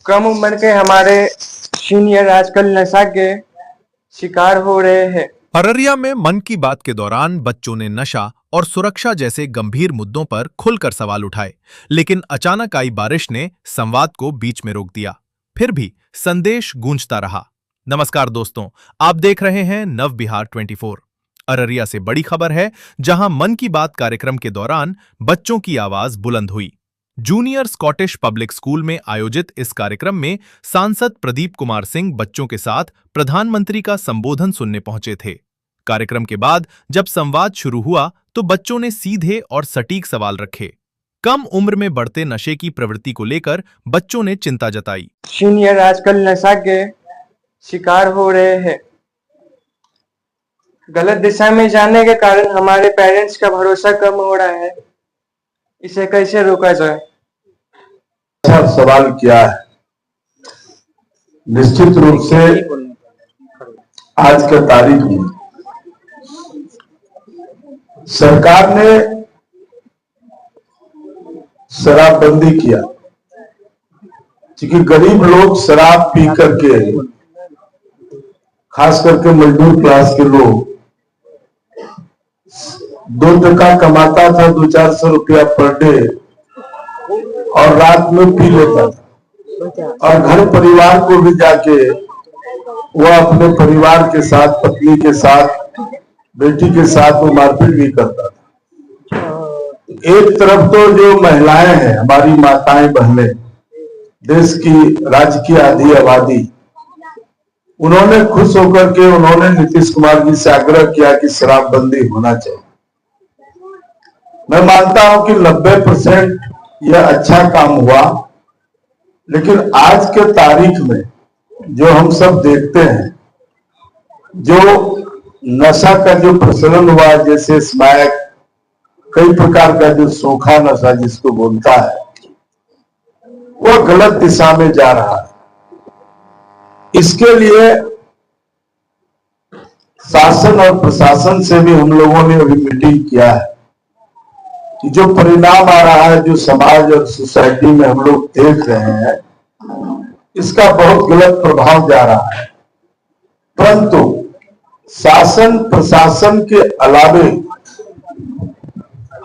कम उम्र के हमारे सीनियर आजकल नशा के शिकार हो रहे हैं। अररिया में मन की बात के दौरान बच्चों ने नशा और सुरक्षा जैसे गंभीर मुद्दों पर खुलकर सवाल उठाए, लेकिन अचानक आई बारिश ने संवाद को बीच में रोक दिया। फिर भी संदेश गूंजता रहा। नमस्कार दोस्तों, आप देख रहे हैं नव बिहार 24। अररिया से बड़ी खबर है, जहां मन की बात कार्यक्रम के दौरान बच्चों की आवाज बुलंद हुई। जूनियर स्कॉटिश पब्लिक स्कूल में आयोजित इस कार्यक्रम में सांसद प्रदीप कुमार सिंह बच्चों के साथ प्रधानमंत्री का संबोधन सुनने पहुंचे थे। कार्यक्रम के बाद जब संवाद शुरू हुआ तो बच्चों ने सीधे और सटीक सवाल रखे। कम उम्र में बढ़ते नशे की प्रवृत्ति को लेकर बच्चों ने चिंता जताई। सीनियर आजकल नशा के शिकार हो रहे हैं। गलत दिशा में जाने के कारण हमारे पेरेंट्स का भरोसा कम हो रहा है। इसे कैसे रोका जाए? अच्छा सवाल किया है। निश्चित रूप से आज के तारीख में सरकार ने शराबबंदी किया, क्योंकि गरीब लोग शराब पी करके, खास करके मजदूर क्लास के लोग, 2 टका कमाता था, 200-400 रुपया पर डे, और रात में पी लेता था, और घर परिवार को भी जाके वह अपने परिवार के साथ, पत्नी के साथ, बेटी के साथ वो मारपीट भी करता था। एक तरफ तो जो महिलाएं हैं, हमारी माताएं बहनें, देश की राज्य की आधी आबादी, उन्होंने खुश होकर के उन्होंने नीतीश कुमार जी से आग्रह किया कि शराबबंदी होना चाहिए। मैं मानता हूं कि 90% यह अच्छा काम हुआ, लेकिन आज के तारीख में जो हम सब देखते हैं, जो नशा का जो प्रचलन हुआ, जैसे स्मैक, कई प्रकार का जो सूखा नशा जिसको बोलता है, वह गलत दिशा में जा रहा है। इसके लिए शासन और प्रशासन से भी हम लोगों ने अभी मीटिंग किया है कि जो परिणाम आ रहा है, जो समाज और सोसाइटी में हम लोग देख रहे हैं, इसका बहुत गलत प्रभाव जा रहा है। परंतु शासन प्रशासन के अलावे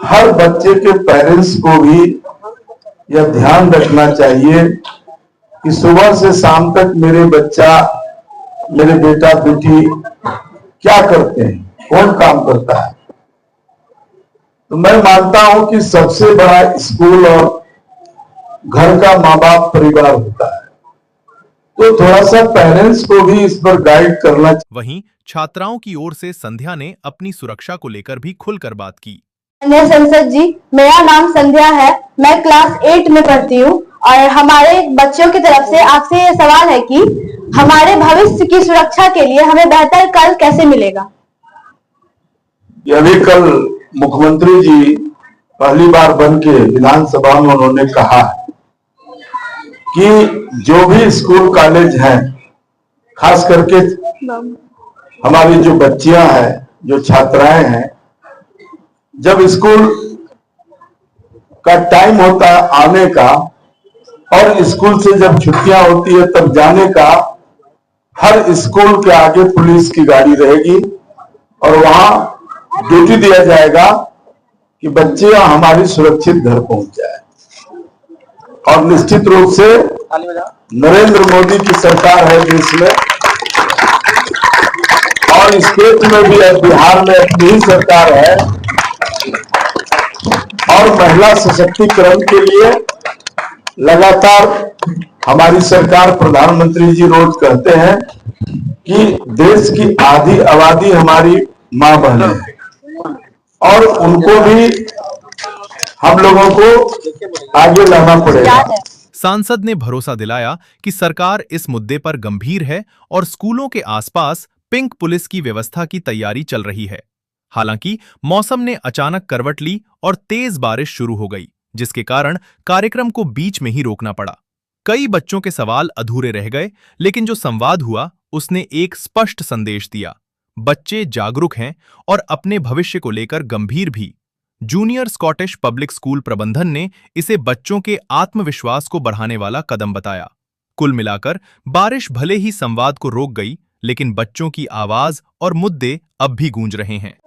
हर बच्चे के पेरेंट्स को भी यह ध्यान रखना चाहिए कि सुबह से शाम तक मेरे बच्चा, मेरे बेटा बेटी क्या करते हैं, कौन काम करता है। तो मैं मानता हूं कि सबसे बड़ा स्कूल और घर का माँ बाप परिवार होता है, तो थोड़ा सा पेरेंट्स को भी इस पर गाइड करना चाहिए। वहीं छात्राओं की ओर से संध्या ने अपनी सुरक्षा को लेकर भी खुलकर बात की। संसद जी, मेरा नाम संध्या है, मैं क्लास 8 में पढ़ती हूँ और हमारे बच्चों की तरफ से आपसे ये सवाल है कि हमारे भविष्य की सुरक्षा के लिए हमें बेहतर कल कैसे मिलेगा? यदि कल मुख्यमंत्री जी पहली बार बन के विधानसभा में उन्होंने कहा कि जो भी स्कूल कॉलेज हैं, खास करके हमारी जो बच्चियां हैं, जो छात्राएं हैं, जब स्कूल का टाइम होता है आने का और स्कूल से जब छुट्टियां होती है तब जाने का, हर स्कूल के आगे पुलिस की गाड़ी रहेगी और वहां ड्यूटी दिया जाएगा कि बच्चे हमारी सुरक्षित घर पहुंच जाए। और निश्चित रूप से नरेंद्र मोदी की सरकार है देश में, और स्टेट में भी है, बिहार में अपनी ही सरकार है, और महिला सशक्तिकरण के लिए लगातार हमारी सरकार, प्रधानमंत्री जी रोज कहते हैं कि देश की आधी आबादी हमारी मां बहनें हैं, और उनको भी हम लोगों को आगे लाना पड़ेगा। सांसद ने भरोसा दिलाया कि सरकार इस मुद्दे पर गंभीर है और स्कूलों के आसपास पिंक पुलिस की व्यवस्था की तैयारी चल रही है। हालांकि मौसम ने अचानक करवट ली और तेज बारिश शुरू हो गई, जिसके कारण कार्यक्रम को बीच में ही रोकना पड़ा। कई बच्चों के सवाल अधूरे रह गए, लेकिन जो संवाद हुआ उसने एक स्पष्ट संदेश दिया। बच्चे जागरूक हैं और अपने भविष्य को लेकर गंभीर भी। जूनियर स्कॉटिश पब्लिक स्कूल प्रबंधन ने इसे बच्चों के आत्मविश्वास को बढ़ाने वाला कदम बताया। कुल मिलाकर बारिश भले ही संवाद को रोक गई, लेकिन बच्चों की आवाज और मुद्दे अब भी गूंज रहे हैं।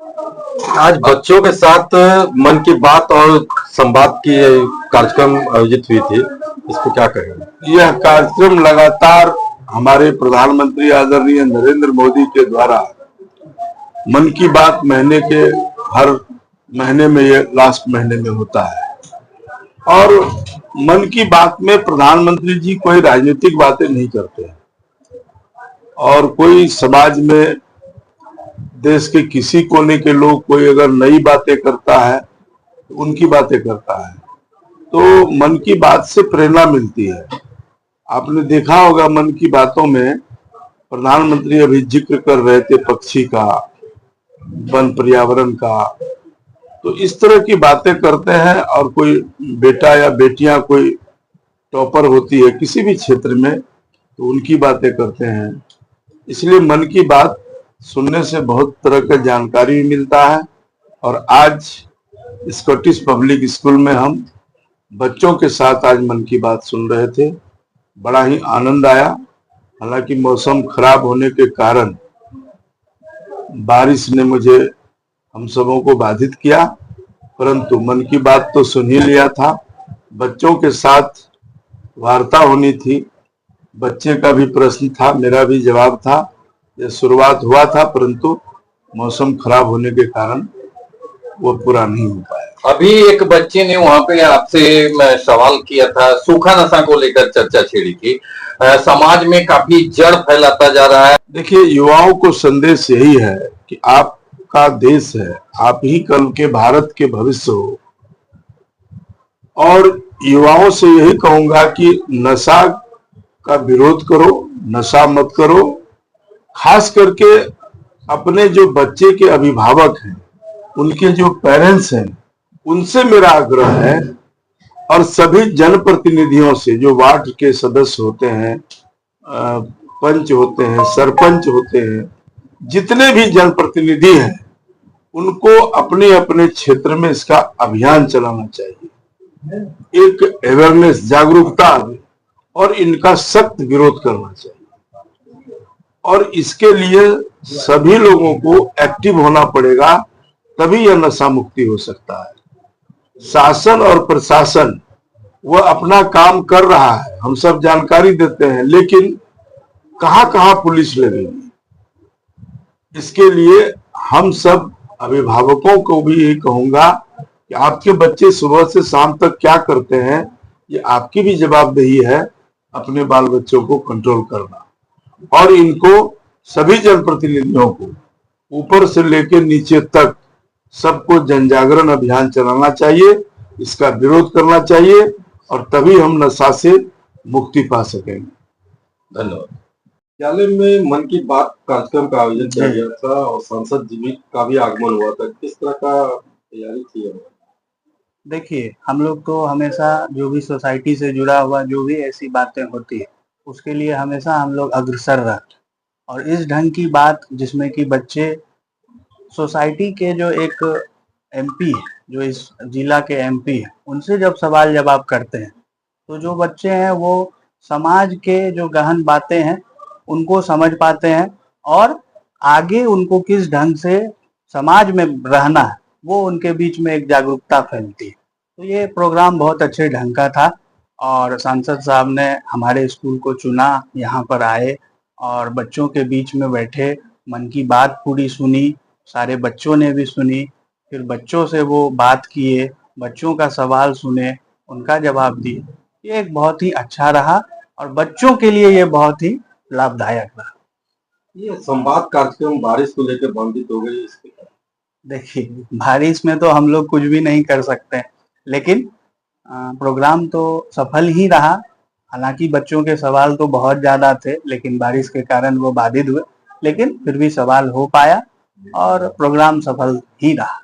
आज बच्चों के साथ मन की बात और संवाद की कार्यक्रम आयोजित हुई थी, इस पर क्या कहेंगे? यह कार्यक्रम लगातार हमारे प्रधानमंत्री आदरणीय नरेंद्र मोदी के द्वारा मन की बात महीने के हर महीने में, ये लास्ट महीने में होता है। और मन की बात में प्रधानमंत्री जी कोई राजनीतिक बातें नहीं करते हैं और कोई समाज में देश के किसी कोने के लोग कोई अगर नई बातें करता है तो उनकी बातें करता है, तो मन की बात से प्रेरणा मिलती है। आपने देखा होगा मन की बातों में प्रधानमंत्री अभी जिक्र कर रहे थे पक्षी का, वन पर्यावरण का, तो इस तरह की बातें करते हैं। और कोई बेटा या बेटियां कोई टॉपर होती है किसी भी क्षेत्र में तो उनकी बातें करते हैं। इसलिए मन की बात सुनने से बहुत तरह का जानकारी मिलता है। और आज स्कॉटिश पब्लिक स्कूल में हम बच्चों के साथ आज मन की बात सुन रहे थे, बड़ा ही आनंद आया। हालांकि मौसम खराब होने के कारण बारिश ने मुझे हम सबों को बाधित किया, परंतु मन की बात तो सुन ही लिया था। बच्चों के साथ वार्ता होनी थी, बच्चे का भी प्रश्न था, मेरा भी जवाब था। यह शुरुआत हुआ था, परंतु मौसम खराब होने के कारण वो पूरा नहीं हो पाया। अभी एक बच्चे ने वहां पे आपसे सवाल किया था, सूखा नशा को लेकर चर्चा छेड़ी थी। समाज में काफी जड़ फैलाता जा रहा है। देखिए, युवाओं को संदेश यही है कि आपका देश है, आप ही कल के भारत के भविष्य हो। और युवाओं से यही कहूंगा कि नशा का विरोध करो, नशा मत करो। खास करके अपने जो बच्चे के अभिभावक हैं, उनके जो पेरेंट्स हैं, उनसे मेरा आग्रह है, और सभी जनप्रतिनिधियों से, जो वार्ड के सदस्य होते हैं, पंच होते हैं, सरपंच होते हैं, जितने भी जनप्रतिनिधि हैं, उनको अपने अपने क्षेत्र में इसका अभियान चलाना चाहिए। एक अवेयरनेस, जागरूकता, और इनका सख्त विरोध करना चाहिए। और इसके लिए सभी लोगों को एक्टिव होना पड़ेगा, तभी यह नशा मुक्ति हो सकता है। शासन और प्रशासन वह अपना काम कर रहा है, हम सब जानकारी देते हैं, लेकिन कहां कहां पुलिस लगेगी? इसके लिए हम सब अभिभावकों को भी यही कहूंगा कि आपके बच्चे सुबह से शाम तक क्या करते हैं, ये आपकी भी जवाबदेही है अपने बाल बच्चों को कंट्रोल करना। और इनको सभी जनप्रतिनिधियों को ऊपर से लेकर नीचे तक सबको जन जागरण अभियान चलाना चाहिए, इसका विरोध करना चाहिए, और तभी हम नशा से मुक्ति पा सकेंगे। धन्यवाद। विद्यालय में मन की बात कार्यक्रम का आयोजन किया गया था और सांसद जी का भी आगमन हुआ था, किस तरह का तैयारी थी? देखिए, हम लोग तो हमेशा जो भी सोसाइटी से जुड़ा हुआ जो भी ऐसी बातें होती है उसके लिए हमेशा हम लोग अग्रसर रहते हैं। और इस ढंग की बात जिसमें कि बच्चे सोसाइटी के जो एक एमपी है, जो इस जिला के एमपी है, उनसे जब सवाल जवाब करते हैं तो जो बच्चे हैं वो समाज के जो गहन बातें हैं उनको समझ पाते हैं, और आगे उनको किस ढंग से समाज में रहना है वो उनके बीच में एक जागरूकता फैलती है। तो ये प्रोग्राम बहुत अच्छे ढंग का था, और सांसद साहब ने हमारे स्कूल को चुना, यहाँ पर आए और बच्चों के बीच में बैठे, मन की बात पूरी सुनी, सारे बच्चों ने भी सुनी, फिर बच्चों से वो बात किए, बच्चों का सवाल सुने, उनका जवाब दिए। ये एक बहुत ही अच्छा रहा और बच्चों के लिए ये बहुत ही लाभदायक रहा। ये संवाद कार्यक्रम बारिश को लेकर बाधित हो गई, इसके देखिए, बारिश में तो हम लोग कुछ भी नहीं कर सकते, लेकिन प्रोग्राम तो सफल ही रहा। हालांकि बच्चों के सवाल तो बहुत ज्यादा थे, लेकिन बारिश के कारण वो बाधित हुए, लेकिन फिर भी सवाल हो पाया और प्रोग्राम सफल ही रहा।